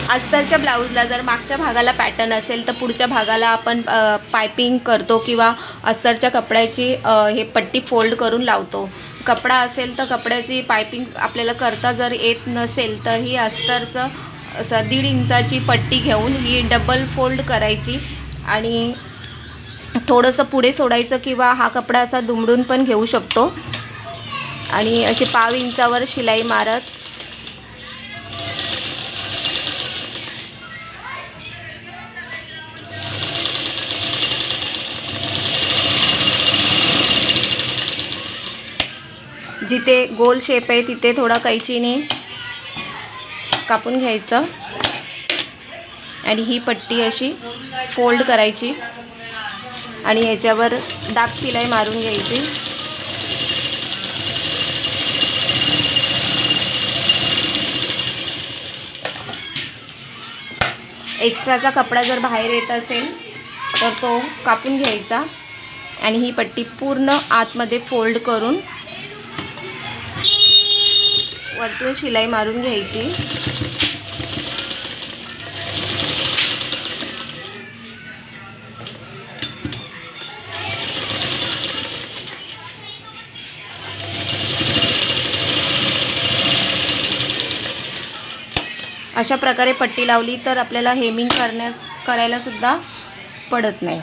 अस्तरच्या ब्लाऊजला जर मागच्या भागाला पॅटर्न असेल तर पुढच्या भागाला आपण पायपिंग करतो किंवा अस्तरच्या कपड्याची हे पट्टी फोल्ड करून लावतो. कपडा असेल तर कपड्याची पायपिंग आपल्याला करता जर येत नसेल तर ही अस्तरचं असं 1.5 इंचाची पट्टी घेऊन ही डबल फोल्ड करायची आणि थोडंसं पुढे सोडायचं किंवा हा कपडा असा दुमडून पण घेऊ शकतो आणि अशी 1/2 इंचावर शिलाई मारत जिथे गोल शेप आहे तिथे थोडा कैचीने कापून घ्यायचं आणि ही पट्टी अशी फोल्ड करायची आणि याच्यावर दाब शिलाई मारून घ्यायची. एक्स्ट्राचा कपडा जर बाहेर येत असेल तर तो कापून घ्यायचा आणि ही पट्टी पूर्ण आतमध्ये फोल्ड करून वरतून शिलाई मारून घ्यायची. अशा प्रकारे पट्टी लावली तर आपल्याला हेमिंग करायला सुद्धा पडत नाही.